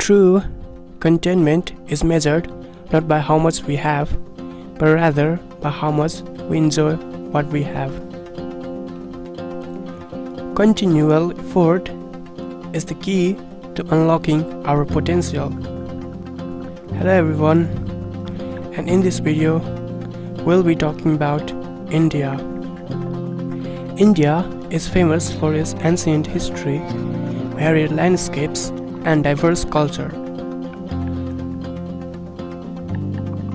True contentment is measured not by how much we have, but rather by how much we enjoy what we have. Continual effort is the key to unlocking our potential. Hello everyone, and in this video, we'll be talking about India. India is famous for its ancient history, varied landscapes, and diverse culture.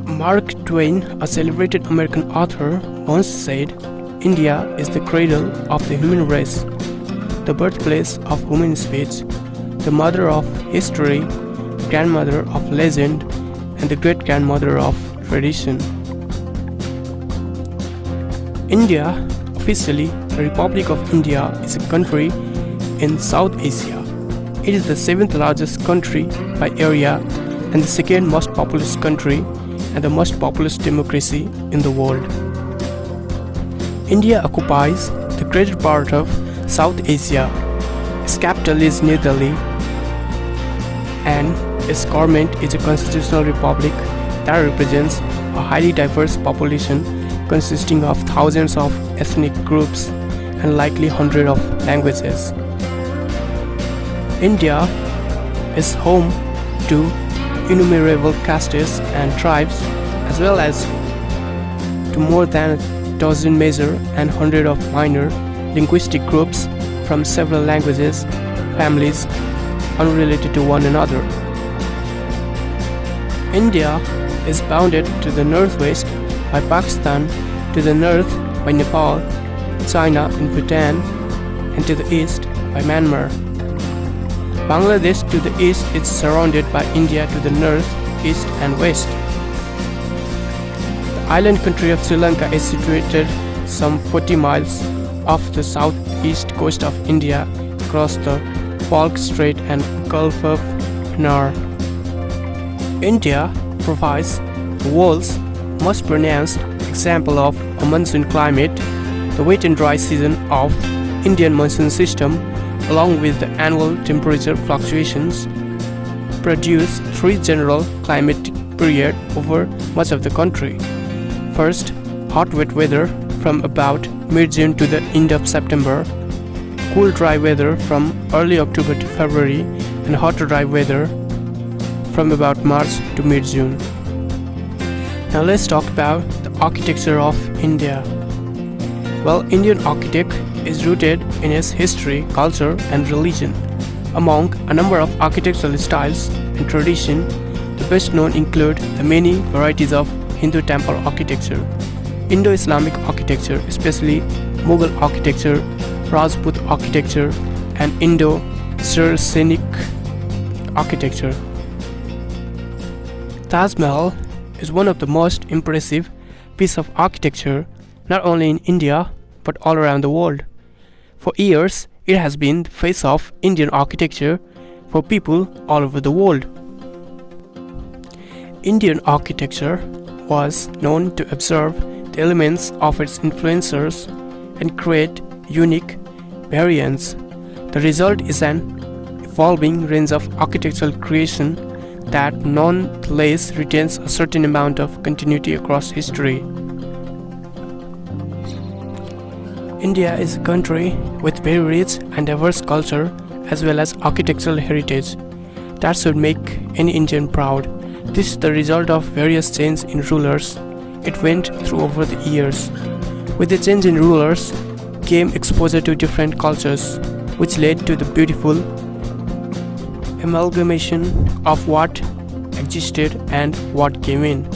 Mark Twain, a celebrated American author, once said, "India is the cradle of the human race, the birthplace of human speech, the mother of history, grandmother of legend, and the great-grandmother of tradition." India, officially the Republic of India, is a country in South Asia. It is the 7th largest country by area and the second most populous country and the most populous democracy in the world. India occupies the greater part of South Asia. Its capital is New Delhi, and its government is a constitutional republic that represents a highly diverse population consisting of thousands of ethnic groups and likely hundreds of languages. India is home to innumerable castes and tribes, as well as to more than a dozen major and hundreds of minor linguistic groups from several languages, families unrelated to one another. India is bounded to the northwest by Pakistan, to the north by Nepal, China and Bhutan, and to the east by Myanmar. Bangladesh to the east is surrounded by India to the north, east and west. The island country of Sri Lanka is situated some 40 miles off the southeast coast of India across the Falk Strait and Gulf of Mannar. India provides the world's most pronounced example of a monsoon climate. The wet and dry season of Indian monsoon system, along with the annual temperature fluctuations, produce three general climatic periods over much of the country. First, hot wet weather from about mid-June to the end of September, cool dry weather from early October to February, and hotter dry weather from about March to mid-June. Now let's talk about the architecture of India. Well, Indian architecture is rooted in its history, culture, and religion. Among a number of architectural styles and traditions, the best known include the many varieties of Hindu temple architecture, Indo-Islamic architecture, especially Mughal architecture, Rajput architecture, and Indo-Saracenic architecture. Taj Mahal is one of the most impressive pieces of architecture not only in India but all around the world. For years, it has been the face of Indian architecture for people all over the world. Indian architecture was known to observe the elements of its influencers and create unique variants. The result is an evolving range of architectural creation that nonetheless retains a certain amount of continuity across history. India is a country with very rich and diverse culture as well as architectural heritage that should make any Indian proud. This is the result of various changes in rulers it went through over the years. With the change in rulers came exposure to different cultures, which led to the beautiful amalgamation of what existed and what came in.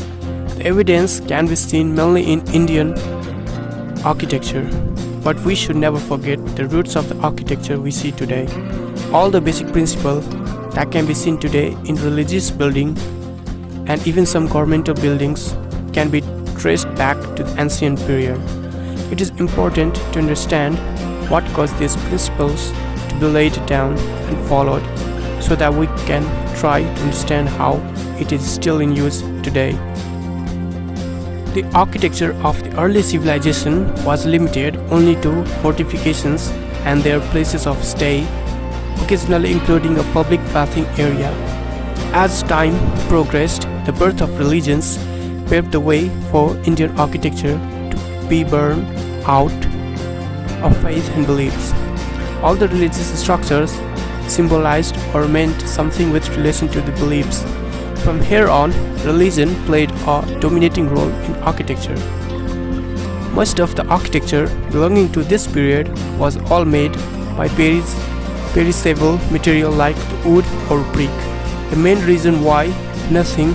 The evidence can be seen mainly in Indian architecture, but we should never forget the roots of the architecture we see today. All the basic principles that can be seen today in religious buildings and even some governmental buildings can be traced back to the ancient period. It is important to understand what caused these principles to be laid down and followed, so that we can try to understand how it is still in use today. The architecture of the early civilization was limited only to fortifications and their places of stay, occasionally including a public bathing area. As time progressed, the birth of religions paved the way for Indian architecture to be born out of faith and beliefs. All the religious structures symbolized or meant something with relation to the beliefs. From here on, religion played a dominating role in architecture. Most of the architecture belonging to this period was all made by perishable material like wood or brick. The main reason why nothing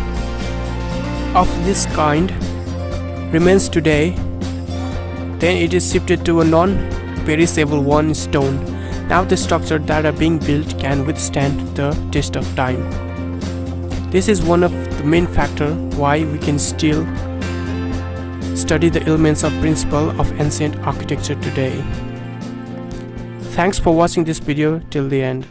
of this kind remains today, then it is shifted to a non-perishable one, stone. Now the structures that are being built can withstand the test of time. This is one of the main factors why we can still study the elements of principle of ancient architecture today. Thanks for watching this video till the end.